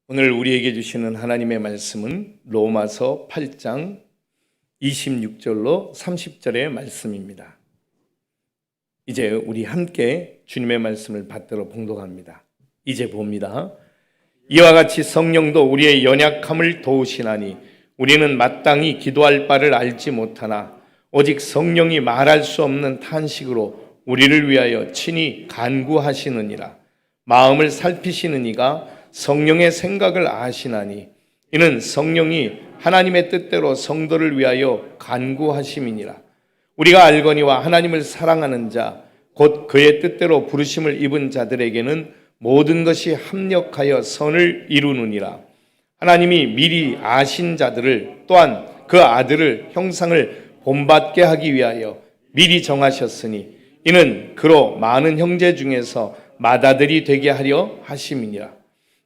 오늘 우리에게 주시는 하나님의 말씀은 로마서 8장 26절로 30절의 말씀입니다. 이제 우리 함께 주님의 말씀을 받들어 봉독합니다. 이제 봅니다. 이와 같이 성령도 우리의 연약함을 도우시나니 우리는 마땅히 기도할 바를 알지 못하나 오직 성령이 말할 수 없는 탄식으로 우리를 위하여 친히 간구하시느니라. 마음을 살피시는 이가 성령의 생각을 아시나니 이는 성령이 하나님의 뜻대로 성도를 위하여 간구하심이니라. 우리가 알거니와 하나님을 사랑하는 자 곧 그의 뜻대로 부르심을 입은 자들에게는 모든 것이 합력하여 선을 이루느니라. 하나님이 미리 아신 자들을 또한 그 아들을 형상을 본받게 하기 위하여 미리 정하셨으니 이는 그로 많은 형제 중에서 맏아들이 되게 하려 하심이니라.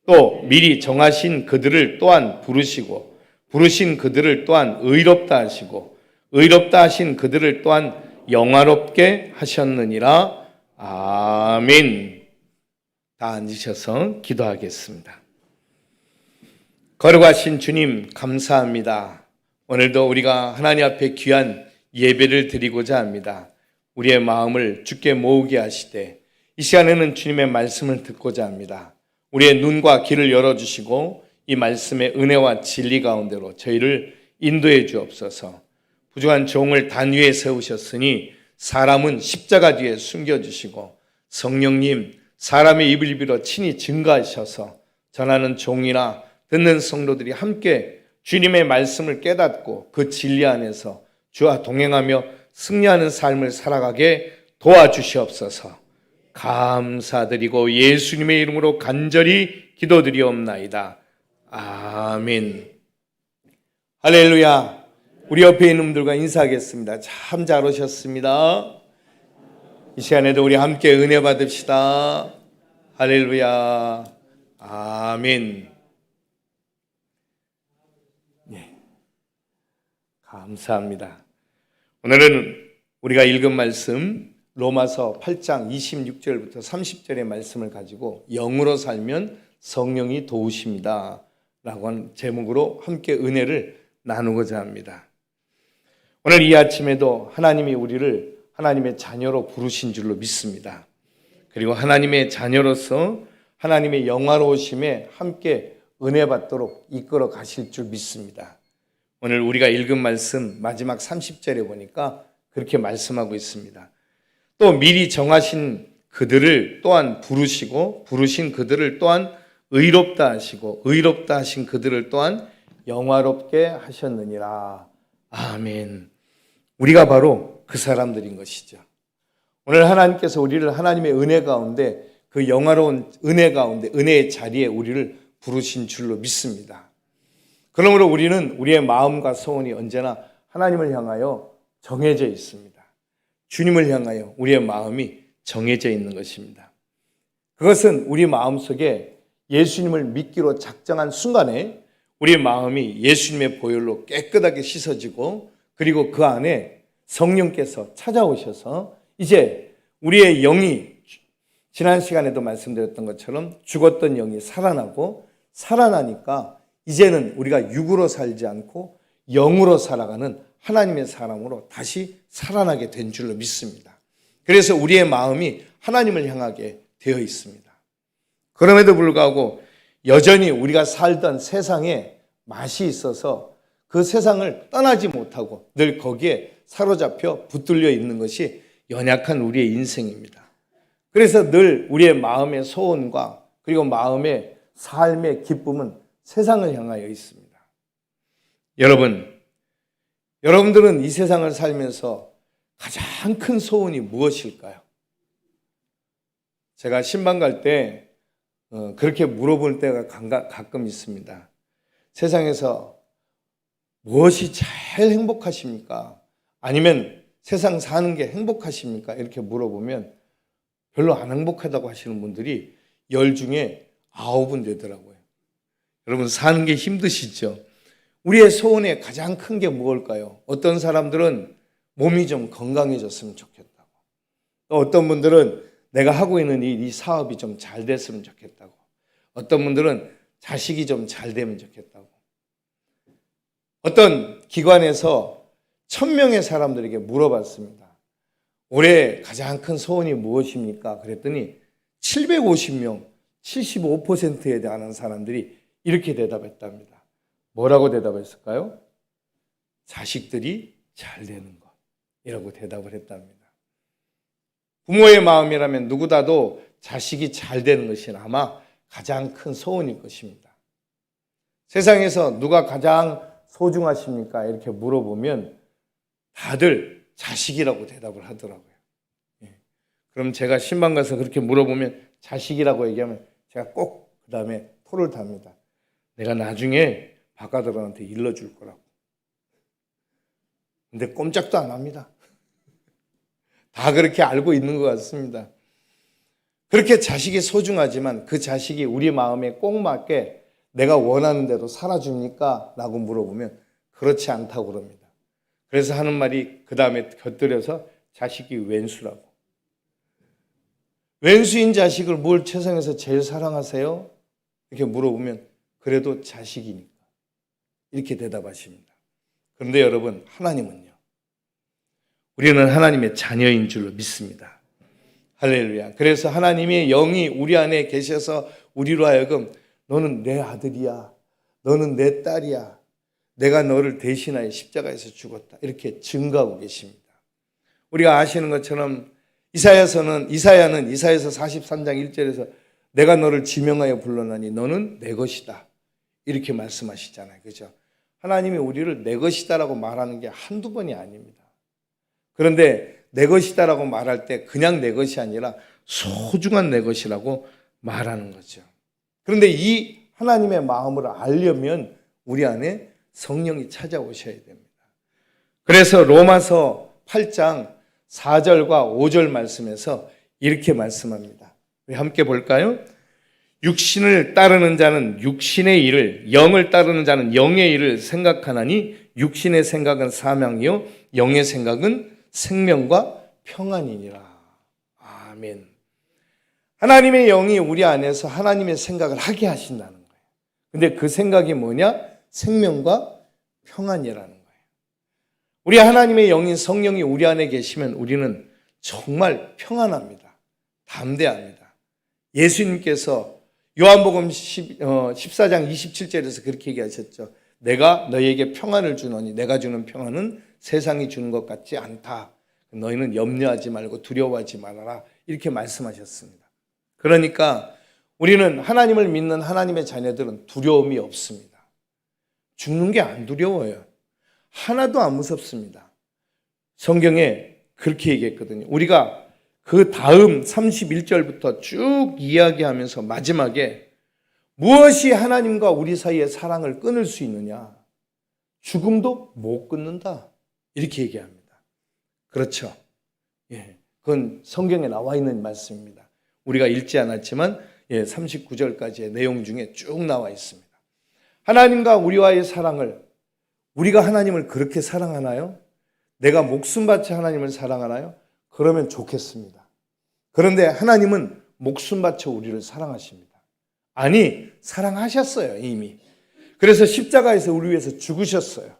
또 미리 정하신 그들을 또한 부르시고 부르신 그들을 또한 의롭다 하시고 의롭다 하신 그들을 또한 영화롭게 하셨느니라. 아멘. 다 앉으셔서 기도하겠습니다. 거룩하신 주님 감사합니다. 오늘도 우리가 하나님 앞에 귀한 예배를 드리고자 합니다. 우리의 마음을 주께 모으게 하시되 이 시간에는 주님의 말씀을 듣고자 합니다. 우리의 눈과 귀를 열어주시고 이 말씀의 은혜와 진리 가운데로 저희를 인도해 주옵소서. 부족한 종을 단 위에 세우셨으니 사람은 십자가 뒤에 숨겨주시고 성령님 사람의 입을 빌어 친히 증거하셔서 전하는 종이나 듣는 성도들이 함께 주님의 말씀을 깨닫고 그 진리 안에서 주와 동행하며 승리하는 삶을 살아가게 도와주시옵소서. 감사드리고 예수님의 이름으로 간절히 기도드리옵나이다. 아멘. 할렐루야. 우리 옆에 있는 분들과 인사하겠습니다. 참 잘 오셨습니다. 이 시간에도 우리 함께 은혜 받읍시다. 할렐루야. 아멘. 네. 감사합니다. 오늘은 우리가 읽은 말씀 로마서 8장 26절부터 30절의 말씀을 가지고 영으로 살면 성령이 도우십니다 라고 하는 제목으로 함께 은혜를 나누고자 합니다. 오늘 이 아침에도 하나님이 우리를 하나님의 자녀로 부르신 줄로 믿습니다. 그리고 하나님의 자녀로서 하나님의 영화로우심에 함께 은혜 받도록 이끌어 가실 줄 믿습니다. 오늘 우리가 읽은 말씀 마지막 30절에 보니까 그렇게 말씀하고 있습니다. 또 미리 정하신 그들을 또한 부르시고 부르신 그들을 또한 의롭다 하시고 의롭다 하신 그들을 또한 영화롭게 하셨느니라. 아멘. 우리가 바로 그 사람들인 것이죠. 오늘 하나님께서 우리를 하나님의 은혜 가운데 그 영화로운 은혜 가운데 은혜의 자리에 우리를 부르신 줄로 믿습니다. 그러므로 우리는 우리의 마음과 소원이 언제나 하나님을 향하여 정해져 있습니다. 주님을 향하여 우리의 마음이 정해져 있는 것입니다. 그것은 우리 마음속에 예수님을 믿기로 작정한 순간에 우리의 마음이 예수님의 보혈로 깨끗하게 씻어지고 그리고 그 안에 성령께서 찾아오셔서 이제 우리의 영이 지난 시간에도 말씀드렸던 것처럼 죽었던 영이 살아나고 살아나니까 이제는 우리가 육으로 살지 않고 영으로 살아가는 하나님의 사람으로 다시 살아나게 된 줄로 믿습니다. 그래서 우리의 마음이 하나님을 향하게 되어 있습니다. 그럼에도 불구하고 여전히 우리가 살던 세상에 맛이 있어서 그 세상을 떠나지 못하고 늘 거기에 사로잡혀 붙들려 있는 것이 연약한 우리의 인생입니다. 그래서 늘 우리의 마음의 소원과 그리고 마음의 삶의 기쁨은 세상을 향하여 있습니다. 여러분들은 이 세상을 살면서 가장 큰 소원이 무엇일까요? 제가 신방 갈 때 그렇게 물어볼 때가 가끔 있습니다. 세상에서 무엇이 제일 행복하십니까? 아니면 세상 사는 게 행복하십니까? 이렇게 물어보면 별로 안 행복하다고 하시는 분들이 10 중에 9은 되더라고요. 여러분 사는 게 힘드시죠? 우리의 소원의 가장 큰 게 무엇일까요? 어떤 사람들은 몸이 좀 건강해졌으면 좋겠다고. 또 어떤 분들은 내가 하고 있는 이 사업이 좀 잘 됐으면 좋겠다고. 어떤 분들은 자식이 좀 잘 되면 좋겠다고. 어떤 기관에서 1000명의 사람들에게 물어봤습니다. 올해 가장 큰 소원이 무엇입니까? 그랬더니 750명, 75%에 대한 사람들이 이렇게 대답했답니다. 뭐라고 대답했을까요? 자식들이 잘 되는 것이라고 대답을 했답니다. 부모의 마음이라면 누구라도 자식이 잘 되는 것이 아마 가장 큰 소원일 것입니다. 세상에서 누가 가장 소중하십니까? 이렇게 물어보면 다들 자식이라고 대답을 하더라고요. 그럼 제가 신방 가서 그렇게 물어보면 자식이라고 얘기하면 제가 꼭 그 다음에 토를 답니다. 내가 나중에 바깥으로한테 일러줄 거라고. 근데 꼼짝도 안 합니다. 다 그렇게 알고 있는 것 같습니다. 그렇게 자식이 소중하지만 그 자식이 우리 마음에 꼭 맞게 내가 원하는 대로 살아줍니까? 라고 물어보면 그렇지 않다고 그럽니다. 그래서 하는 말이 그 다음에 곁들여서 자식이 왼수라고. 왼수인 자식을 뭘 세상에서 제일 사랑하세요? 이렇게 물어보면 그래도 자식이니까. 이렇게 대답하십니다. 그런데 여러분, 하나님은요. 우리는 하나님의 자녀인 줄로 믿습니다. 할렐루야. 그래서 하나님의 영이 우리 안에 계셔서 우리로 하여금 너는 내 아들이야. 너는 내 딸이야. 내가 너를 대신하여 십자가에서 죽었다. 이렇게 증거하고 계십니다. 우리가 아시는 것처럼 이사야는 이사야서 43장 1절에서 내가 너를 지명하여 불러나니 너는 내 것이다. 이렇게 말씀하시잖아요. 그죠? 하나님이 우리를 내 것이다라고 말하는 게 한두 번이 아닙니다. 그런데 내 것이다라고 말할 때 그냥 내 것이 아니라 소중한 내 것이라고 말하는 거죠. 그런데 이 하나님의 마음을 알려면 우리 안에 성령이 찾아오셔야 됩니다. 그래서 로마서 8장 4절과 5절 말씀에서 이렇게 말씀합니다. 우리 함께 볼까요? 육신을 따르는 자는 육신의 일을, 영을 따르는 자는 영의 일을 생각하나니 육신의 생각은 사망이요 영의 생각은 생명과 평안이니라. 아멘. 하나님의 영이 우리 안에서 하나님의 생각을 하게 하신다는 거예요. 근데 그 생각이 뭐냐? 생명과 평안이라는 거예요. 우리 하나님의 영인 성령이 우리 안에 계시면 우리는 정말 평안합니다. 담대합니다. 예수님께서 요한복음 14장 27절에서 그렇게 얘기하셨죠. 내가 너희에게 평안을 주노니 내가 주는 평안은 세상이 주는 것 같지 않다. 너희는 염려하지 말고 두려워하지 말아라. 이렇게 말씀하셨습니다. 그러니까 우리는 하나님을 믿는 하나님의 자녀들은 두려움이 없습니다. 죽는 게 안 두려워요. 하나도 안 무섭습니다. 성경에 그렇게 얘기했거든요. 우리가 그 다음 31절부터 쭉 이야기하면서 마지막에 무엇이 하나님과 우리 사이의 사랑을 끊을 수 있느냐? 죽음도 못 끊는다. 이렇게 얘기합니다. 그렇죠. 예, 그건 성경에 나와 있는 말씀입니다. 우리가 읽지 않았지만 39절까지의 내용 중에 쭉 나와 있습니다. 하나님과 우리와의 사랑을 우리가 하나님을 그렇게 사랑하나요? 내가 목숨 바쳐 하나님을 사랑하나요? 그러면 좋겠습니다. 그런데 하나님은 목숨 바쳐 우리를 사랑하십니다. 아니, 사랑하셨어요, 이미. 그래서 십자가에서 우리 위해서 죽으셨어요.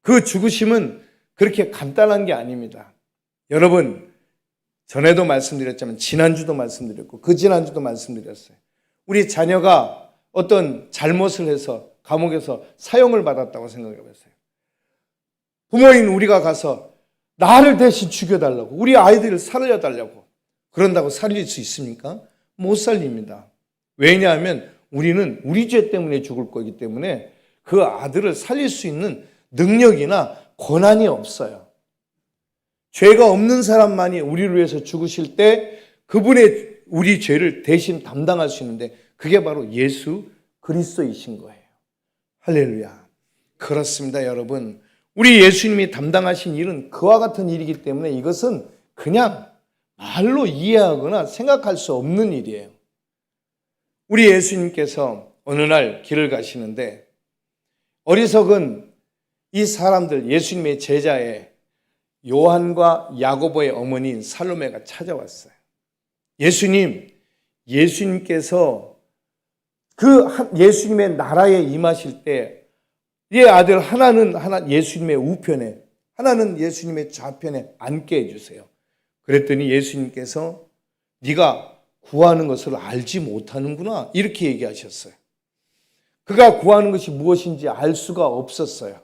그 죽으심은 그렇게 간단한 게 아닙니다. 여러분, 전에도 말씀드렸지만 지난주도 말씀드렸고 그 지난주도 말씀드렸어요. 우리 자녀가 어떤 잘못을 해서 감옥에서 사형을 받았다고 생각해 보세요. 부모인 우리가 가서 나를 대신 죽여달라고, 우리 아이들을 살려달라고 그런다고 살릴 수 있습니까? 못 살립니다. 왜냐하면 우리는 우리 죄 때문에 죽을 거기 때문에 그 아들을 살릴 수 있는 능력이나 권한이 없어요. 죄가 없는 사람만이 우리를 위해서 죽으실 때 그분의 우리 죄를 대신 담당할 수 있는데 그게 바로 예수 그리스도이신 거예요. 할렐루야. 그렇습니다, 여러분. 우리 예수님이 담당하신 일은 그와 같은 일이기 때문에 이것은 그냥 말로 이해하거나 생각할 수 없는 일이에요. 우리 예수님께서 어느 날 길을 가시는데 어리석은 이 사람들, 예수님의 제자의 요한과 야고보의 어머니인 살로메가 찾아왔어요. 예수님께서 예수님의 나라에 임하실 때, 이 아들 하나는 예수님의 우편에, 하나는 예수님의 좌편에 앉게 해주세요. 그랬더니 예수님께서 네가 구하는 것을 알지 못하는구나, 이렇게 얘기하셨어요. 그가 구하는 것이 무엇인지 알 수가 없었어요.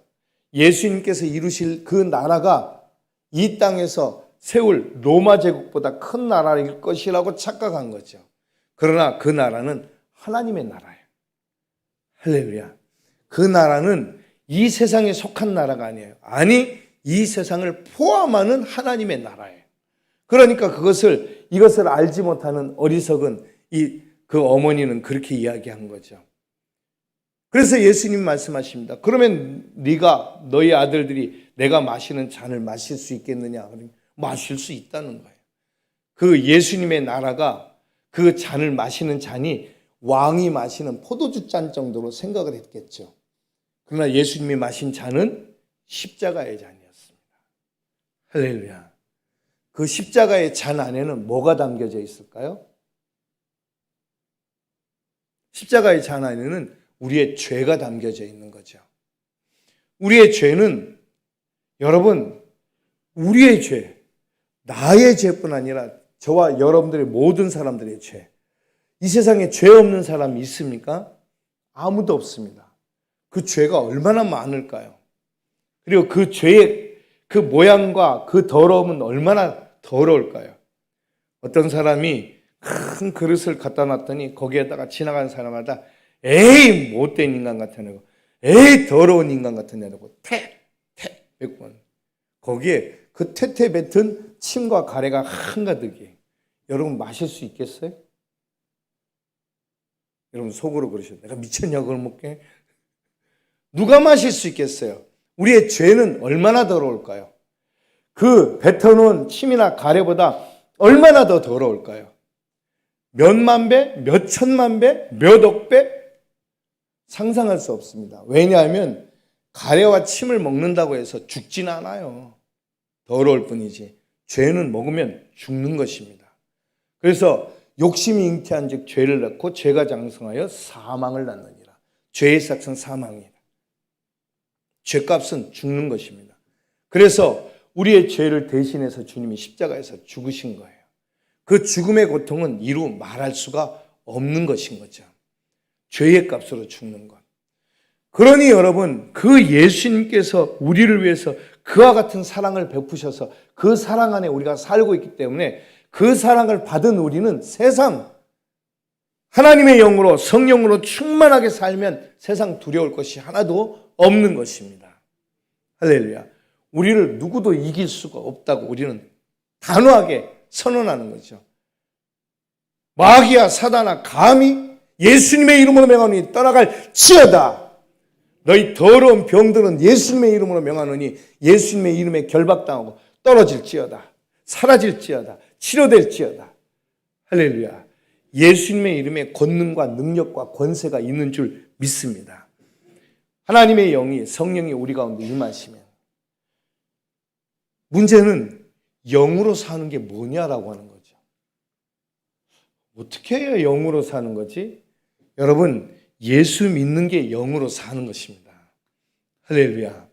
예수님께서 이루실 그 나라가 이 땅에서 세울 로마 제국보다 큰 나라일 것이라고 착각한 거죠. 그러나 그 나라는 하나님의 나라예요. 할렐루야. 그 나라는 이 세상에 속한 나라가 아니에요. 아니, 이 세상을 포함하는 하나님의 나라예요. 그러니까 이것을 알지 못하는 어리석은 그 어머니는 그렇게 이야기한 거죠. 그래서 예수님 말씀하십니다. 그러면 너희 아들들이 내가 마시는 잔을 마실 수 있겠느냐? 마실 수 있다는 거예요. 그 예수님의 나라가 그 잔을 마시는 잔이 왕이 마시는 포도주 잔 정도로 생각을 했겠죠. 그러나 예수님이 마신 잔은 십자가의 잔이었습니다. 할렐루야. 그 십자가의 잔 안에는 뭐가 담겨져 있을까요? 십자가의 잔 안에는 우리의 죄가 담겨져 있는 거죠. 우리의 죄는, 여러분, 우리의 죄, 나의 죄뿐 아니라 저와 여러분들의 모든 사람들의 죄. 이 세상에 죄 없는 사람이 있습니까? 아무도 없습니다. 그 죄가 얼마나 많을까요? 그리고 그 죄의 그 모양과 그 더러움은 얼마나 더러울까요? 어떤 사람이 큰 그릇을 갖다 놨더니 거기에다가 지나가는 사람마다 에이 못된 인간 같은 애고, 에이 더러운 인간 같은 애고, 몇 번. 거기에 그 퇴퇴 뱉은 침과 가래가 한가득이에요. 여러분 마실 수 있겠어요? 여러분 속으로 그러셔요. 내가 미쳤냐 그걸 먹게? 누가 마실 수 있겠어요? 우리의 죄는 얼마나 더러울까요? 그 뱉어놓은 침이나 가래보다 얼마나 더 더러울까요? 몇만 배, 몇 천만 배, 몇 억 배? 상상할 수 없습니다. 왜냐하면 가래와 침을 먹는다고 해서 죽진 않아요. 더러울 뿐이지. 죄는 먹으면 죽는 것입니다. 그래서 욕심이 잉태한 즉 죄를 낳고 죄가 장성하여 사망을 낳느니라. 죄의 삭은 사망이다. 죄값은 죽는 것입니다. 그래서 우리의 죄를 대신해서 주님이 십자가에서 죽으신 거예요. 그 죽음의 고통은 이루 말할 수가 없는 것인 거죠. 죄의 값으로 죽는 것. 그러니 여러분, 그 예수님께서 우리를 위해서 그와 같은 사랑을 베푸셔서 그 사랑 안에 우리가 살고 있기 때문에 그 사랑을 받은 우리는 세상, 하나님의 영으로 성령으로 충만하게 살면 세상 두려울 것이 하나도 없는 것입니다. 할렐루야. 우리를 누구도 이길 수가 없다고 우리는 단호하게 선언하는 거죠. 마귀야 사단아 감히 예수님의 이름으로 명하노니 떠나갈지어다. 너희 더러운 병들은 예수님의 이름으로 명하노니 예수님의 이름에 결박당하고 떨어질지어다. 사라질지어다. 치료될지어다. 할렐루야. 예수님의 이름에 권능과 능력과 권세가 있는 줄 믿습니다. 하나님의 영이, 성령이 우리 가운데 임하시면, 문제는 영으로 사는 게 뭐냐라고 하는 거죠. 어떻게 해야 영으로 사는 거지? 여러분, 예수 믿는 게 영으로 사는 것입니다. 할렐루야.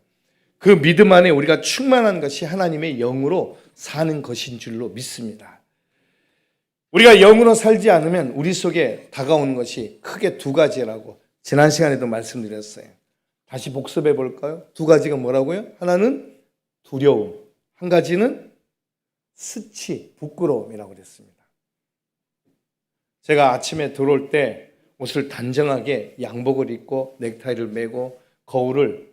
그 믿음 안에 우리가 충만한 것이 하나님의 영으로 사는 것인 줄로 믿습니다. 우리가 영으로 살지 않으면 우리 속에 다가오는 것이 크게 두 가지라고 지난 시간에도 말씀드렸어요. 다시 복습해 볼까요? 두 가지가 뭐라고요? 하나는 두려움, 한 가지는 수치, 부끄러움이라고 그랬습니다. 제가 아침에 들어올 때 옷을 단정하게 양복을 입고 넥타이를 매고 거울을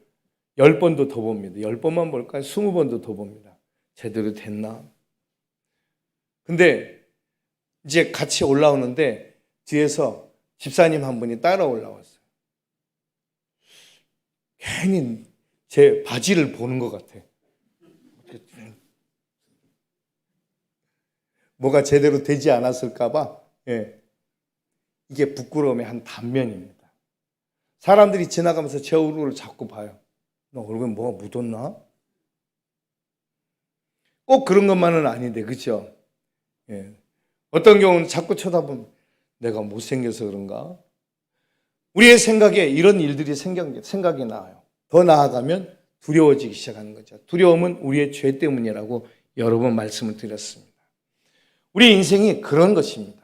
10번도 더 봅니다. 10번만 볼까요? 20번도 더 봅니다. 제대로 됐나? 근데 이제 같이 올라오는데 뒤에서 집사님 한 분이 따라 올라왔어요. 괜히 제 바지를 보는 것 같아. 뭐가 제대로 되지 않았을까 봐. 예. 이게 부끄러움의 한 단면입니다. 사람들이 지나가면서 제 얼굴을 자꾸 봐요. 너 얼굴에 뭐가 묻었나? 꼭 그런 것만은 아닌데, 그렇죠? 예. 어떤 경우는 자꾸 쳐다보면 내가 못생겨서 그런가? 우리의 생각에 이런 일들이 생각이 나요. 더 나아가면 두려워지기 시작하는 거죠. 두려움은 우리의 죄 때문이라고 여러 번 말씀을 드렸습니다. 우리 인생이 그런 것입니다.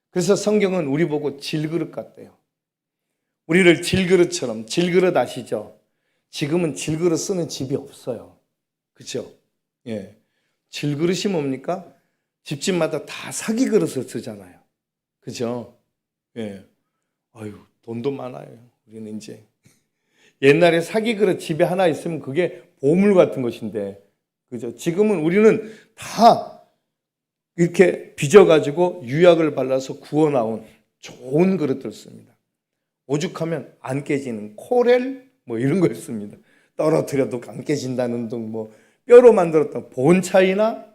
그래서 성경은 우리 보고 질그릇 같대요. 우리를 질그릇처럼, 질그릇 아시죠? 지금은 질그릇 쓰는 집이 없어요. 그렇죠? 예. 질그릇이 뭡니까? 집집마다 다 사기 그릇을 쓰잖아요. 그죠? 예. 아유, 돈도 많아요. 우리는 이제. 옛날에 사기 그릇 집에 하나 있으면 그게 보물 같은 것인데, 그죠? 지금은 우리는 다 이렇게 빚어가지고 유약을 발라서 구워나온 좋은 그릇들 씁니다. 오죽하면 안 깨지는 코렐 뭐 이런 거 있습니다. 떨어뜨려도 안 깨진다는 등 뭐 뼈로 만들었던 본차이나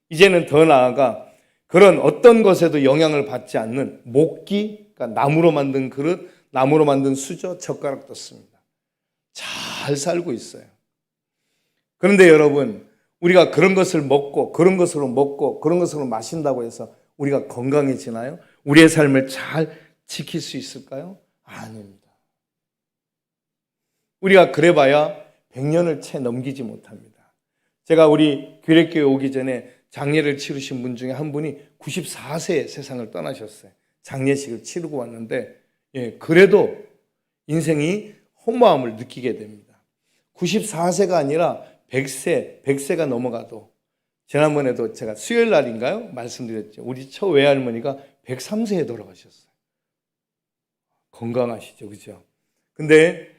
이제는 더 나아가 그런 어떤 것에도 영향을 받지 않는 목기, 그러니까 나무로 만든 그릇, 나무로 만든 수저, 젓가락도 씁니다. 잘 살고 있어요. 그런데 여러분, 우리가 그런 것을 먹고 그런 것으로 먹고 그런 것으로 마신다고 해서 우리가 건강해지나요? 우리의 삶을 잘 지킬 수 있을까요? 아닙니다. 우리가 그래봐야 100년을 채 넘기지 못합니다. 제가 우리 규례교회 오기 전에 장례를 치르신 분 중에 한 분이 94세에 세상을 떠나셨어요. 장례식을 치르고 왔는데 그래도 인생이 허무함을 느끼게 됩니다. 94세가 아니라 100세가 넘어가도 지난번에도 제가 수요일 날인가요? 말씀드렸죠. 우리 처 외할머니가 103세에 돌아가셨어요. 건강하시죠, 그죠? 근데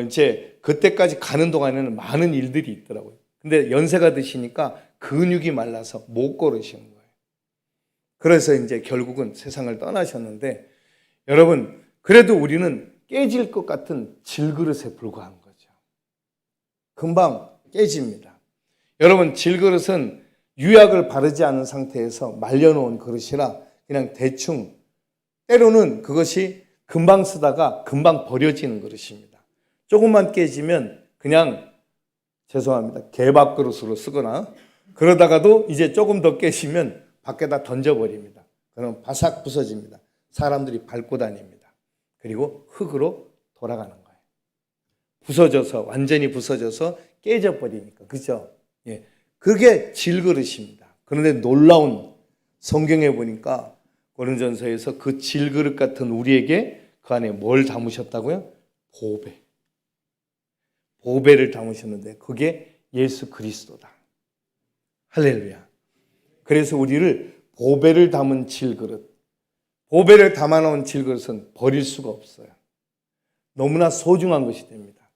이제 그때까지 가는 동안에는 많은 일들이 있더라고요. 근데 연세가 드시니까 근육이 말라서 못 걸으시는 거예요. 그래서 이제 결국은 세상을 떠나셨는데 여러분, 그래도 우리는 깨질 것 같은 질그릇에 불과한 거죠. 금방 깨집니다. 여러분, 질그릇은 유약을 바르지 않은 상태에서 말려놓은 그릇이라 그냥 대충 때로는 그것이 금방 쓰다가 금방 버려지는 그릇입니다. 조금만 깨지면 그냥 죄송합니다. 개밥그릇으로 쓰거나 그러다가도 이제 조금 더 깨지면 밖에다 던져버립니다. 그럼 바삭 부서집니다. 사람들이 밟고 다닙니다. 그리고 흙으로 돌아가는 거예요. 부서져서 완전히 부서져서 깨져버리니까. 그죠? 예. 그게 질그릇입니다. 그런데 놀라운 성경에 보니까 고린전서에서 그 질그릇 같은 우리에게 그 안에 뭘 담으셨다고요? 보배. 보배를 담으셨는데 그게 예수 그리스도다. 할렐루야. 그래서 우리를 보배를 담은 질그릇, 보배를 담아놓은 질그릇은 버릴 수가 없어요. 너무나 소중한 것이 됩니다.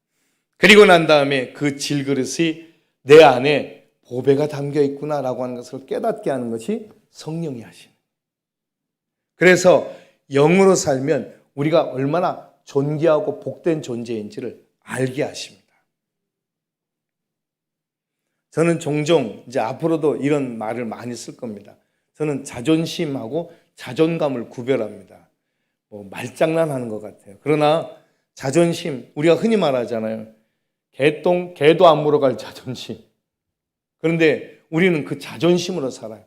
그리고 난 다음에 그 질그릇이 내 안에 보배가 담겨 있구나라고 하는 것을 깨닫게 하는 것이 성령이 하시는. 그래서 영으로 살면 우리가 얼마나 존귀하고 복된 존재인지를 알게 하십니다. 저는 종종 이제 앞으로도 이런 말을 많이 쓸 겁니다. 저는 자존심하고 자존감을 구별합니다. 말장난하는 것 같아요. 그러나 자존심, 우리가 흔히 말하잖아요. 개도 안 물어갈 자존심. 그런데 우리는 그 자존심으로 살아요.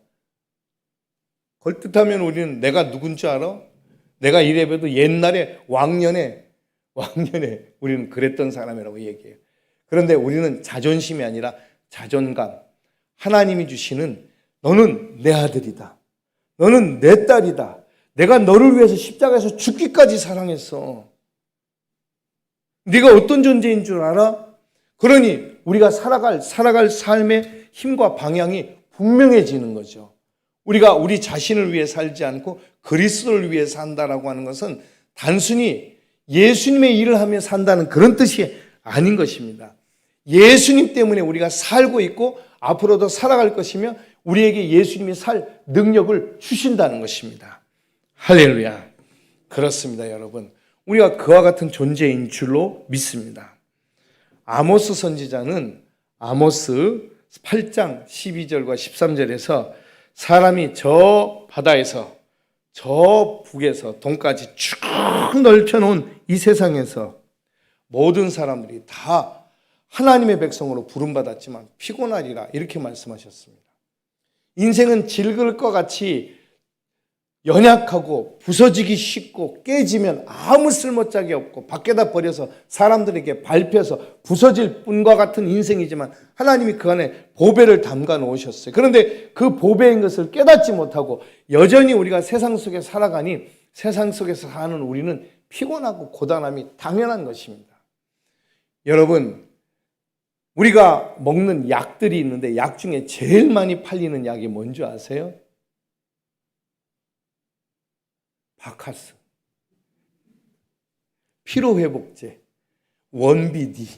걸뜻하면 우리는 내가 누군지 알아? 내가 이래봬도 옛날에 왕년에 우리는 그랬던 사람이라고 얘기해요. 그런데 우리는 자존심이 아니라 자존감. 하나님이 주시는 너는 내 아들이다. 너는 내 딸이다. 내가 너를 위해서 십자가에서 죽기까지 사랑했어. 네가 어떤 존재인 줄 알아? 그러니 우리가 살아갈 삶의 힘과 방향이 분명해지는 거죠. 우리가 우리 자신을 위해 살지 않고 그리스도를 위해 산다라고 하는 것은 단순히 예수님의 일을 하며 산다는 그런 뜻이 아닌 것입니다. 예수님 때문에 우리가 살고 있고 앞으로도 살아갈 것이며 우리에게 예수님이 살 능력을 주신다는 것입니다. 할렐루야. 그렇습니다, 여러분. 우리가 그와 같은 존재인 줄로 믿습니다. 아모스 선지자는 아모스 8장 12절과 13절에서 사람이 저 바다에서 저 북에서 동까지 쭉 넓혀놓은 이 세상에서 모든 사람들이 다 하나님의 백성으로 부름받았지만 피곤하리라 이렇게 말씀하셨습니다. 인생은 질그릇과 같이 연약하고 부서지기 쉽고 깨지면 아무 쓸모짝이 없고 밖에다 버려서 사람들에게 밟혀서 부서질 뿐과 같은 인생이지만 하나님이 그 안에 보배를 담가 놓으셨어요. 그런데 그 보배인 것을 깨닫지 못하고 여전히 우리가 세상 속에 살아가니 세상 속에서 사는 우리는 피곤하고 고단함이 당연한 것입니다. 여러분, 우리가 먹는 약들이 있는데 약 중에 제일 많이 팔리는 약이 뭔지 아세요? 바카스, 피로회복제, 원비디,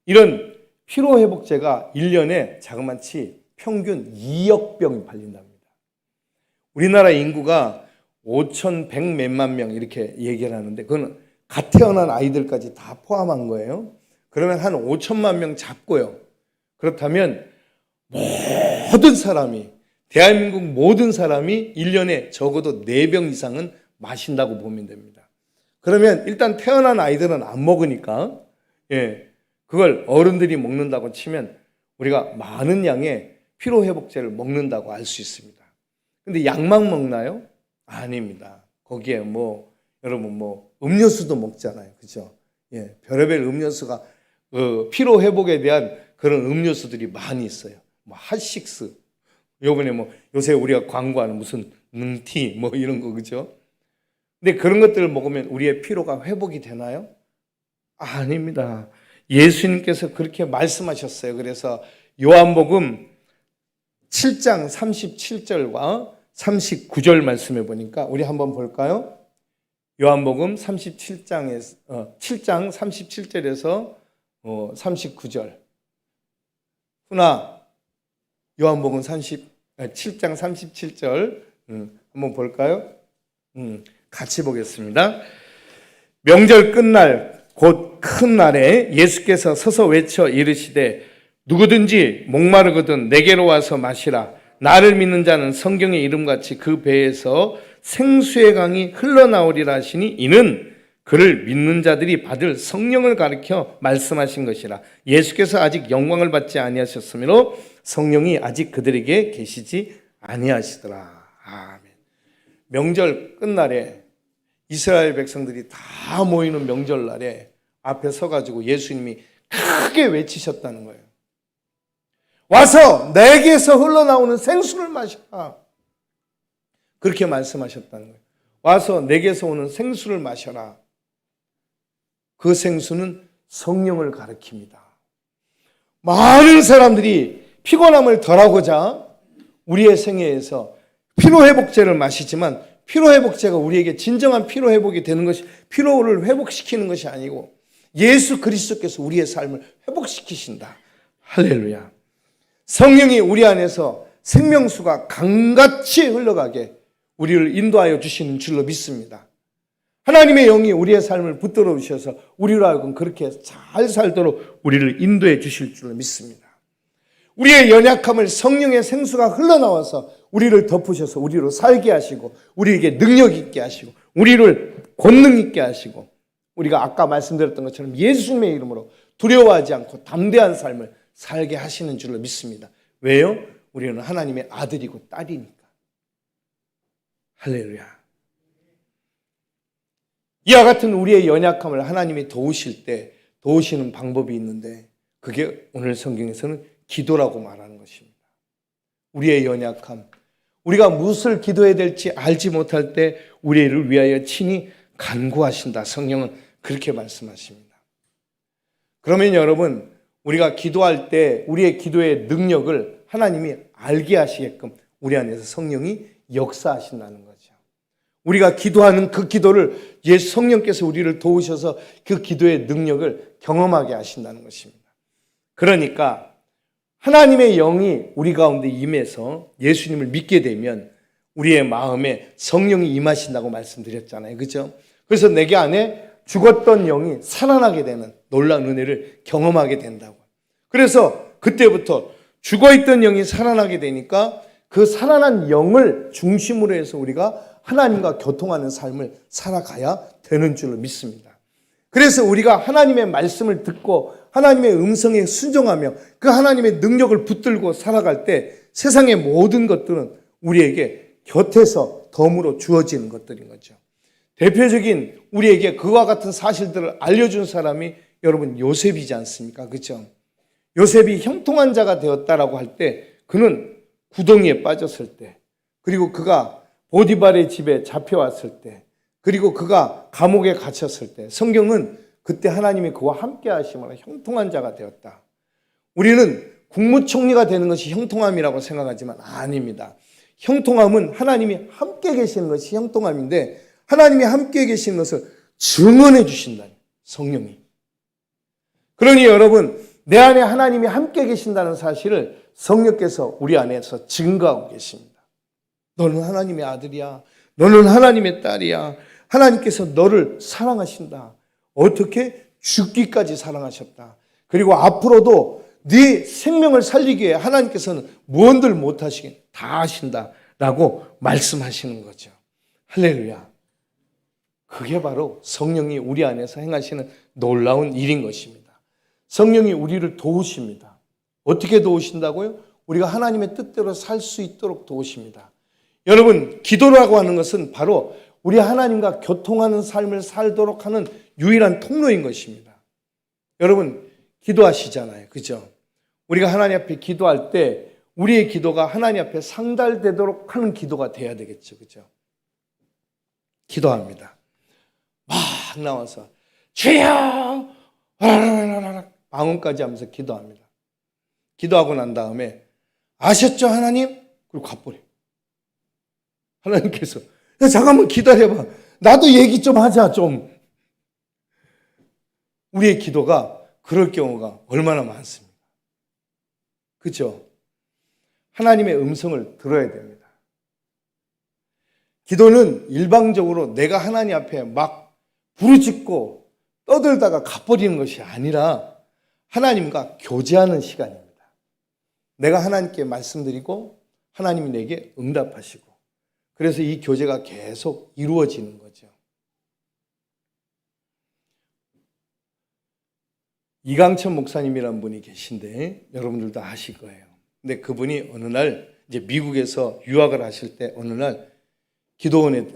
이런 피로회복제가 1년에 자그마치 평균 2억 병이 팔린답니다. 우리나라 인구가 5,100 몇만 명 이렇게 얘기를 하는데 그건 갓 태어난 아이들까지 다 포함한 거예요. 그러면 한 5천만 명 잡고요. 그렇다면 모든 사람이, 대한민국 모든 사람이 1년에 적어도 4병 이상은 마신다고 보면 됩니다. 그러면 일단 태어난 아이들은 안 먹으니까 그걸 어른들이 먹는다고 치면 우리가 많은 양의 피로회복제를 먹는다고 알 수 있습니다. 근데 약만 먹나요? 아닙니다. 거기에 여러분 음료수도 먹잖아요. 그죠? 별의별 음료수가 피로회복에 대한 그런 음료수들이 많이 있어요. 핫식스, 요번에 요새 우리가 광고하는 무슨 능티 이런 거, 그죠? 근데 그런 것들을 먹으면 우리의 피로가 회복이 되나요? 아닙니다. 예수님께서 그렇게 말씀하셨어요. 그래서 요한복음 7장 37절과 39절 말씀해 보니까 우리 한번 볼까요? 요한복음 7장 37절에서 39절. 훈아, 요한복음 7장 37절 한번 볼까요? 같이 보겠습니다. 명절 끝날 곧 큰 날에 예수께서 서서 외쳐 이르시되 누구든지 목마르거든 내게로 와서 마시라. 나를 믿는 자는 성경의 이름같이 그 배에서 생수의 강이 흘러나오리라 하시니 이는 그를 믿는 자들이 받을 성령을 가리켜 말씀하신 것이라. 예수께서 아직 영광을 받지 아니하셨으므로 성령이 아직 그들에게 계시지 아니하시더라. 아멘. 명절 끝날에 이스라엘 백성들이 다 모이는 명절날에 앞에 서가지고 예수님이 크게 외치셨다는 거예요. 와서 내게서 흘러나오는 생수를 마셔라. 그렇게 말씀하셨다는 거예요. 와서 내게서 오는 생수를 마셔라. 그 생수는 성령을 가리킵니다. 많은 사람들이 피곤함을 덜하고자 우리의 생애에서 피로회복제를 마시지만 피로회복제가 우리에게 진정한 피로회복이 되는 것이, 피로를 회복시키는 것이 아니고 예수 그리스도께서 우리의 삶을 회복시키신다. 할렐루야. 성령이 우리 안에서 생명수가 강같이 흘러가게 우리를 인도하여 주시는 줄로 믿습니다. 하나님의 영이 우리의 삶을 붙들어 주셔서 우리로 하여금 그렇게 잘 살도록 우리를 인도해 주실 줄로 믿습니다. 우리의 연약함을 성령의 생수가 흘러나와서 우리를 덮으셔서 우리로 살게 하시고 우리에게 능력 있게 하시고 우리를 권능 있게 하시고 우리가 아까 말씀드렸던 것처럼 예수님의 이름으로 두려워하지 않고 담대한 삶을 살게 하시는 줄로 믿습니다. 왜요? 우리는 하나님의 아들이고 딸이니까. 할렐루야. 이와 같은 우리의 연약함을 하나님이 도우실 때 도우시는 방법이 있는데 그게 오늘 성경에서는 기도라고 말하는 것입니다. 우리의 연약함, 우리가 무엇을 기도해야 될지 알지 못할 때 우리를 위하여 친히 간구하신다. 성령은 그렇게 말씀하십니다. 그러면 여러분, 우리가 기도할 때 우리의 기도의 능력을 하나님이 알게 하시게끔 우리 안에서 성령이 역사하신다는 거죠. 우리가 기도하는 그 기도를 예수 성령께서 우리를 도우셔서 그 기도의 능력을 경험하게 하신다는 것입니다. 그러니까 하나님의 영이 우리 가운데 임해서 예수님을 믿게 되면 우리의 마음에 성령이 임하신다고 말씀드렸잖아요. 그렇죠? 그래서 내게 안에 죽었던 영이 살아나게 되는 놀라운 은혜를 경험하게 된다고. 그래서 그때부터 죽어있던 영이 살아나게 되니까 그 살아난 영을 중심으로 해서 우리가 하나님과 교통하는 삶을 살아가야 되는 줄로 믿습니다. 그래서 우리가 하나님의 말씀을 듣고 하나님의 음성에 순종하며 그 하나님의 능력을 붙들고 살아갈 때 세상의 모든 것들은 우리에게 곁에서 덤으로 주어지는 것들인 거죠. 대표적인 우리에게 그와 같은 사실들을 알려준 사람이 여러분 요셉이지 않습니까? 그렇죠? 요셉이 형통한 자가 되었다라고 할 때 그는 구덩이에 빠졌을 때, 그리고 그가 보디발의 집에 잡혀왔을 때, 그리고 그가 감옥에 갇혔을 때, 성경은 그때 하나님이 그와 함께 하심으로 형통한 자가 되었다. 우리는 국무총리가 되는 것이 형통함이라고 생각하지만 아닙니다. 형통함은 하나님이 함께 계시는 것이 형통함인데, 하나님이 함께 계시는 것을 증언해 주신다니, 성령이. 그러니 여러분, 내 안에 하나님이 함께 계신다는 사실을 성령께서 우리 안에서 증거하고 계십니다. 너는 하나님의 아들이야. 너는 하나님의 딸이야. 하나님께서 너를 사랑하신다. 어떻게? 죽기까지 사랑하셨다. 그리고 앞으로도 네 생명을 살리기 위해 하나님께서는 무언들 못하시긴 다 하신다라고 말씀하시는 거죠. 할렐루야. 그게 바로 성령이 우리 안에서 행하시는 놀라운 일인 것입니다. 성령이 우리를 도우십니다. 어떻게 도우신다고요? 우리가 하나님의 뜻대로 살 수 있도록 도우십니다. 여러분, 기도라고 하는 것은 바로 우리 하나님과 교통하는 삶을 살도록 하는 유일한 통로인 것입니다. 여러분, 기도하시잖아요. 그죠? 우리가 하나님 앞에 기도할 때 우리의 기도가 하나님 앞에 상달되도록 하는 기도가 돼야 되겠죠. 그죠? 기도합니다. 막 나와서 주여! 방언까지 하면서 기도합니다. 기도하고 난 다음에 아셨죠 하나님? 그리고 가버려요. 하나님께서 야, 잠깐만 기다려봐. 나도 얘기 좀 하자 좀. 우리의 기도가 그럴 경우가 얼마나 많습니다. 그렇죠? 하나님의 음성을 들어야 됩니다. 기도는 일방적으로 내가 하나님 앞에 막 부르짖고 떠들다가 가버리는 것이 아니라 하나님과 교제하는 시간입니다. 내가 하나님께 말씀드리고 하나님이 내게 응답하시고, 그래서 이 교제가 계속 이루어지는 거죠. 이강천 목사님이라는 분이 계신데 여러분들도 아실 거예요. 근데 그분이 어느 날 이제 미국에서 유학을 하실 때 어느 날 기도원에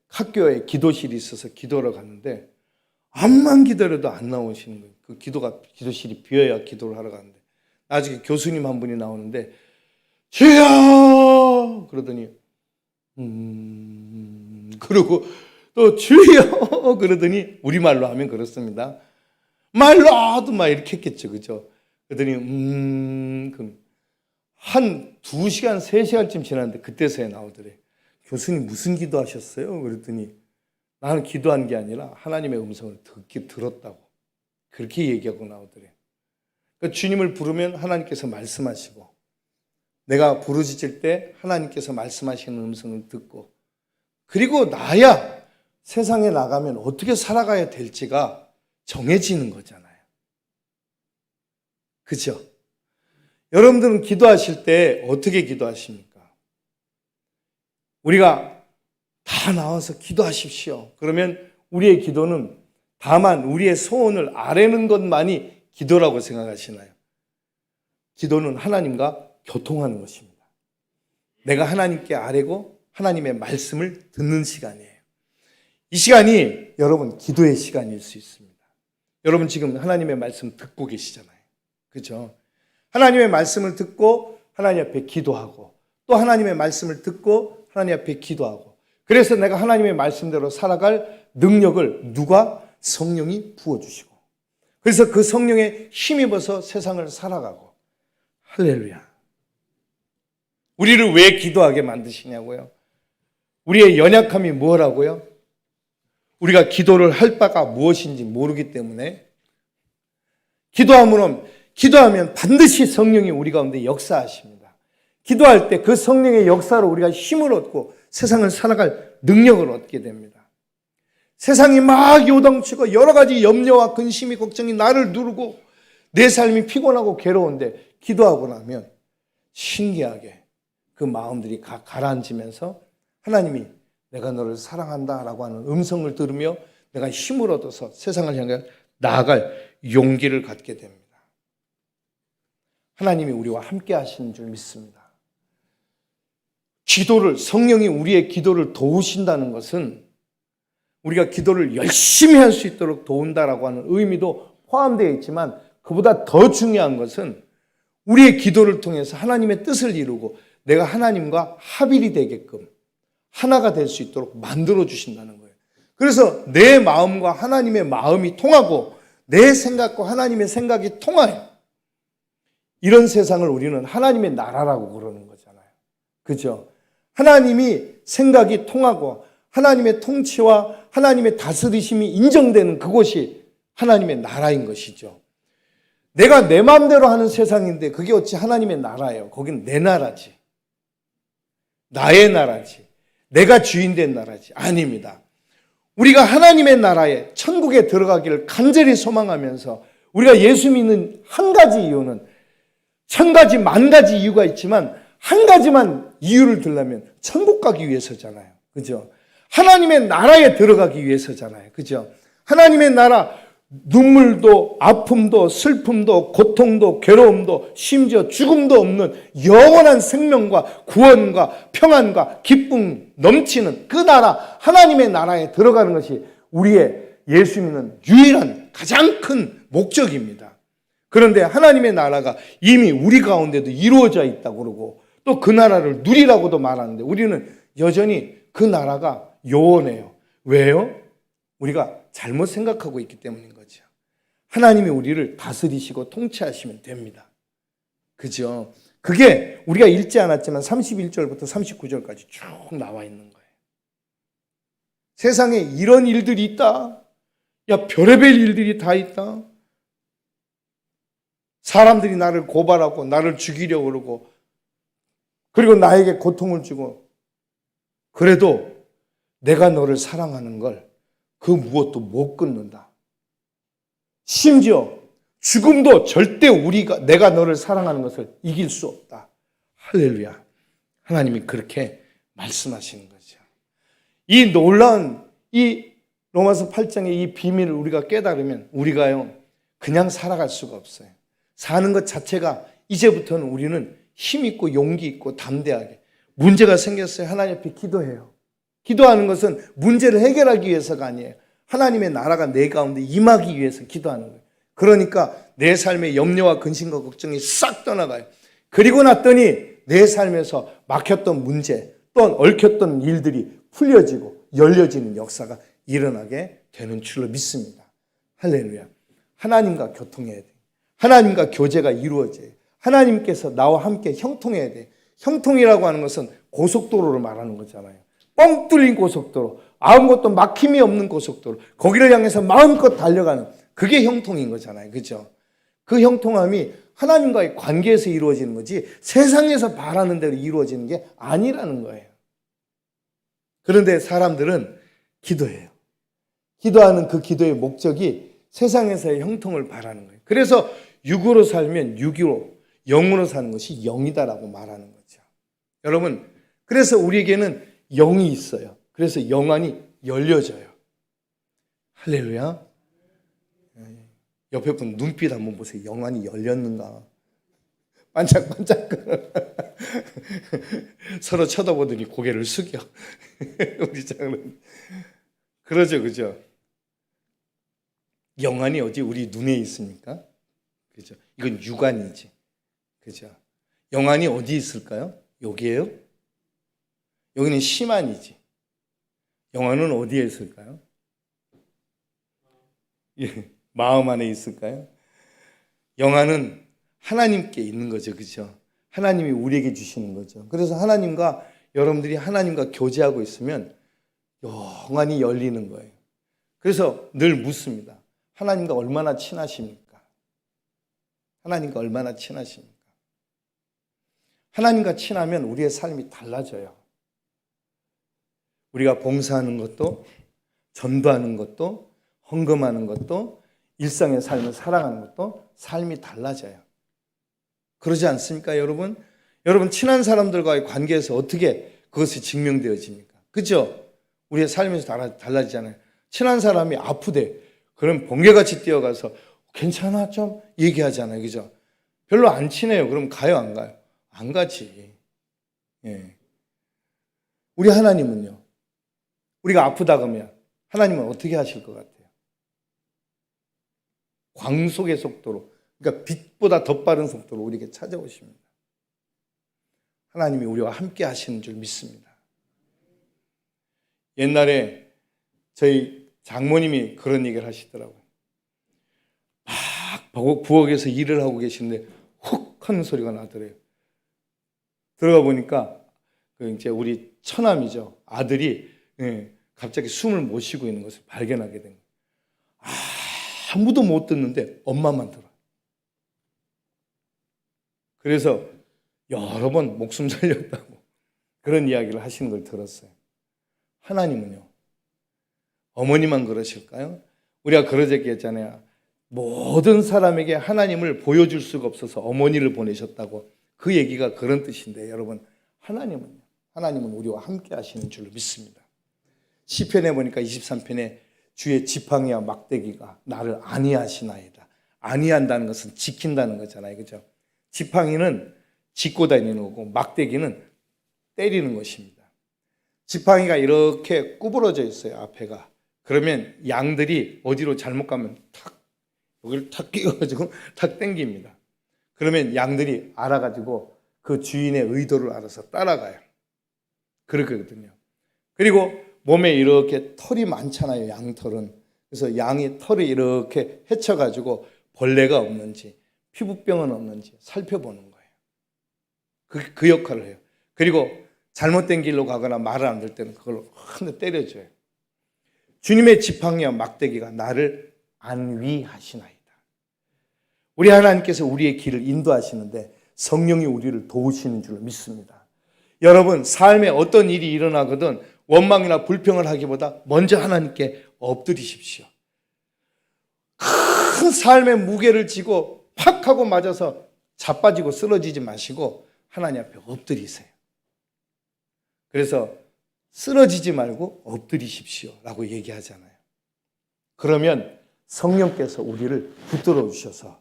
학교에 기도실이 있어서 기도를 갔는데 암만 기다려도 안 나오시는 거예요. 그 기도실이 비어야 기도를 하러 가는데 나중에 교수님 한 분이 나오는데 주여 그러더니 그러고 또 주여 그러더니 우리말로 하면 그렇습니다. 말로도 막 이렇게 했겠죠. 그죠? 그러더니 한 2시간 3시간쯤 지났는데 그때서야 나오더래. 교수님 무슨 기도하셨어요? 그랬더니 나는 기도한 게 아니라 하나님의 음성을 들었다고 그렇게 얘기하고 나오더래. 그러니까 주님을 부르면 하나님께서 말씀하시고, 내가 부르짖을 때 하나님께서 말씀하시는 음성을 듣고, 그리고 나야 세상에 나가면 어떻게 살아가야 될지가 정해지는 거잖아요. 그죠? 여러분들은 기도하실 때 어떻게 기도하십니까? 우리가 다 나와서 기도하십시오. 그러면 우리의 기도는 다만 우리의 소원을 아뢰는 것만이 기도라고 생각하시나요? 기도는 하나님과 교통하는 것입니다. 내가 하나님께 아뢰고 하나님의 말씀을 듣는 시간이에요. 이 시간이 여러분 기도의 시간일 수 있습니다. 여러분 지금 하나님의 말씀 듣고 계시잖아요. 그렇죠? 하나님의 말씀을 듣고 하나님 앞에 기도하고, 또 하나님의 말씀을 듣고 하나님 앞에 기도하고, 그래서 내가 하나님의 말씀대로 살아갈 능력을 누가? 성령이 부어주시고, 그래서 그 성령에 힘입어서 세상을 살아가고. 할렐루야. 우리를 왜 기도하게 만드시냐고요? 우리의 연약함이 뭐라고요? 우리가 기도를 할 바가 무엇인지 모르기 때문에. 기도하면 반드시 성령이 우리 가운데 역사하십니다. 기도할 때 그 성령의 역사로 우리가 힘을 얻고 세상을 살아갈 능력을 얻게 됩니다. 세상이 막 요동치고 여러 가지 염려와 근심이 걱정이 나를 누르고 내 삶이 피곤하고 괴로운데 기도하고 나면 신기하게 그 마음들이 가라앉으면서 하나님이 내가 너를 사랑한다 라고 하는 음성을 들으며 내가 힘을 얻어서 세상을 향해 나아갈 용기를 갖게 됩니다. 하나님이 우리와 함께 하시는 줄 믿습니다. 성령이 우리의 기도를 도우신다는 것은 우리가 기도를 열심히 할 수 있도록 도운다라고 하는 의미도 포함되어 있지만, 그보다 더 중요한 것은 우리의 기도를 통해서 하나님의 뜻을 이루고 내가 하나님과 합일이 되게끔 하나가 될 수 있도록 만들어 주신다는 거예요. 그래서 내 마음과 하나님의 마음이 통하고 내 생각과 하나님의 생각이 통하여 이런 세상을 우리는 하나님의 나라라고 그러는 거잖아요. 그죠? 하나님이 생각이 통하고 하나님의 통치와 하나님의 다스리심이 인정되는 그곳이 하나님의 나라인 것이죠. 내가 내 마음대로 하는 세상인데 그게 어찌 하나님의 나라예요? 거긴 내 나라지. 나의 나라지. 내가 주인 된 나라지. 아닙니다. 우리가 하나님의 나라에 천국에 들어가기를 간절히 소망하면서 우리가 예수 믿는 한 가지 이유는, 천 가지 만 가지 이유가 있지만 한 가지만 이유를 들려면 천국 가기 위해서잖아요. 그죠? 하나님의 나라에 들어가기 위해서잖아요. 그죠? 하나님의 나라, 눈물도 아픔도 슬픔도 고통도 괴로움도 심지어 죽음도 없는 영원한 생명과 구원과 평안과 기쁨 넘치는 그 나라, 하나님의 나라에 들어가는 것이 우리의 예수 믿는 유일한 가장 큰 목적입니다. 그런데 하나님의 나라가 이미 우리 가운데도 이루어져 있다고 그러고 또 그 나라를 누리라고도 말하는데 우리는 여전히 그 나라가 요원해요. 왜요? 우리가 잘못 생각하고 있기 때문인 거죠. 하나님이 우리를 다스리시고 통치하시면 됩니다. 그죠? 그게 우리가 읽지 않았지만 31절부터 39절까지 쭉 나와 있는 거예요. 세상에 이런 일들이 있다. 야, 별의별 일들이 다 있다. 사람들이 나를 고발하고 나를 죽이려고 그러고 그리고 나에게 고통을 주고, 그래도 내가 너를 사랑하는 걸 그 무엇도 못 끊는다. 심지어 죽음도 절대 내가 너를 사랑하는 것을 이길 수 없다. 할렐루야. 하나님이 그렇게 말씀하시는 거죠. 이 놀라운 이 로마서 8장의 이 비밀을 우리가 깨달으면 우리가요 그냥 살아갈 수가 없어요. 사는 것 자체가 이제부터는 우리는 힘 있고 용기 있고 담대하게, 문제가 생겼어요. 하나님 앞에 기도해요. 기도하는 것은 문제를 해결하기 위해서가 아니에요. 하나님의 나라가 내 가운데 임하기 위해서 기도하는 거예요. 그러니까 내 삶의 염려와 근심과 걱정이 싹 떠나가요. 그리고 났더니 내 삶에서 막혔던 문제, 또 얽혔던 일들이 풀려지고 열려지는 역사가 일어나게 되는 줄로 믿습니다. 할렐루야. 하나님과 교통해야 돼. 하나님과 교제가 이루어져요. 하나님께서 나와 함께 형통해야 돼. 형통이라고 하는 것은 고속도로를 말하는 거잖아요. 뻥 뚫린 고속도로, 아무것도 막힘이 없는 고속도로, 거기를 향해서 마음껏 달려가는, 그게 형통인 거잖아요. 그죠? 그 형통함이 하나님과의 관계에서 이루어지는 거지 세상에서 바라는 대로 이루어지는 게 아니라는 거예요. 그런데 사람들은 기도해요. 기도하는 그 기도의 목적이 세상에서의 형통을 바라는 거예요. 그래서 육으로 살면 육으로, 영으로 사는 것이 영이다라고 말하는 거죠. 여러분, 그래서 우리에게는 영이 있어요. 그래서 영안이 열려져요. 할렐루야. 옆에 분 눈빛 한번 보세요. 영안이 열렸는가? 반짝반짝. 서로 쳐다보더니 고개를 숙여. 우리 장은 그러죠, 그죠? 영안이 어디 우리 눈에 있습니까? 그죠? 이건 육안이지. 그죠? 영안이 어디 있을까요? 여기에요? 여기는 심안이지. 영안은 어디에 있을까요? 예, 마음 안에 있을까요? 영안은 하나님께 있는 거죠. 그죠? 하나님이 우리에게 주시는 거죠. 그래서 여러분들이 하나님과 교제하고 있으면 영안이 열리는 거예요. 그래서 늘 묻습니다. 하나님과 얼마나 친하십니까? 하나님과 얼마나 친하십니까? 하나님과 친하면 우리의 삶이 달라져요. 우리가 봉사하는 것도, 전도하는 것도, 헌금하는 것도, 일상의 삶을 살아가는 것도 삶이 달라져요. 그러지 않습니까, 여러분? 여러분, 친한 사람들과의 관계에서 어떻게 그것이 증명되어집니까? 그죠? 우리의 삶에서 달라지잖아요. 친한 사람이 아프대. 그럼 번개같이 뛰어가서 괜찮아? 좀 얘기하잖아요. 그죠? 별로 안 친해요. 그럼 가요, 안 가요? 안 가지. 예. 우리 하나님은요, 우리가 아프다 그러면 하나님은 어떻게 하실 것 같아요? 광속의 속도로, 그러니까 빛보다 더 빠른 속도로 우리에게 찾아오십니다. 하나님이 우리와 함께 하시는 줄 믿습니다. 옛날에 저희 장모님이 그런 얘기를 하시더라고요. 막 부엌에서 일을 하고 계시는데 훅 하는 소리가 나더래요. 들어가 보니까 이제 우리 처남이죠. 아들이 갑자기 숨을 못 쉬고 있는 것을 발견하게 된 거예요. 아무도 못 듣는데 엄마만 들어. 그래서 여러 번 목숨 살렸다고 그런 이야기를 하시는 걸 들었어요. 하나님은요, 어머니만 그러실까요? 우리가 그러자기 했잖아요. 모든 사람에게 하나님을 보여줄 수가 없어서 어머니를 보내셨다고. 그 얘기가 그런 뜻인데, 여러분, 하나님은 우리와 함께 하시는 줄로 믿습니다. 시편에 보니까 23편에 주의 지팡이와 막대기가 나를 안위하시나이다. 안위한다는 것은 지킨다는 거잖아요. 그죠? 지팡이는 짚고 다니는 거고 막대기는 때리는 것입니다. 지팡이가 이렇게 구부러져 있어요, 앞에가. 그러면 양들이 어디로 잘못 가면 여기를 탁 끼워가지고 탁 당깁니다. 그러면 양들이 알아가지고 그 주인의 의도를 알아서 따라가요. 그렇거든요. 그리고 몸에 이렇게 털이 많잖아요, 양털은. 그래서 양의 털이 이렇게 헤쳐가지고 벌레가 없는지 피부병은 없는지 살펴보는 거예요. 그 역할을 해요. 그리고 잘못된 길로 가거나 말을 안 들 때는 그걸 한 대 때려줘요. 주님의 지팡이와 막대기가 나를 안위하시나이다. 우리 하나님께서 우리의 길을 인도하시는데 성령이 우리를 도우시는 줄로 믿습니다. 여러분, 삶에 어떤 일이 일어나거든 원망이나 불평을 하기보다 먼저 하나님께 엎드리십시오. 큰 삶의 무게를 지고 팍 하고 맞아서 자빠지고 쓰러지지 마시고 하나님 앞에 엎드리세요. 그래서 쓰러지지 말고 엎드리십시오 라고 얘기하잖아요. 그러면 성령께서 우리를 붙들어 주셔서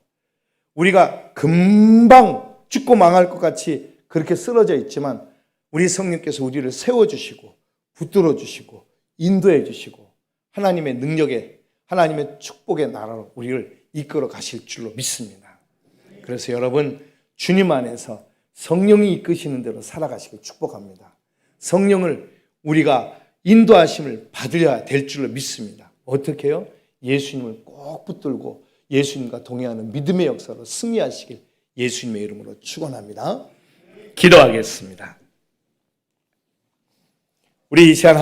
우리가 금방 죽고 망할 것 같이 그렇게 쓰러져 있지만 우리 성령께서 우리를 세워주시고 붙들어 주시고 인도해 주시고 하나님의 능력에 하나님의 축복의 나라로 우리를 이끌어 가실 줄로 믿습니다. 그래서 여러분, 주님 안에서 성령이 이끄시는 대로 살아가시길 축복합니다. 성령을 우리가 인도하심을 받으려야 될 줄로 믿습니다. 어떻게 해요? 예수님을 꼭 붙들고 예수님과 동행하는 믿음의 역사로 승리하시길 예수님의 이름으로 축원합니다. 기도하겠습니다. 우리 이 시간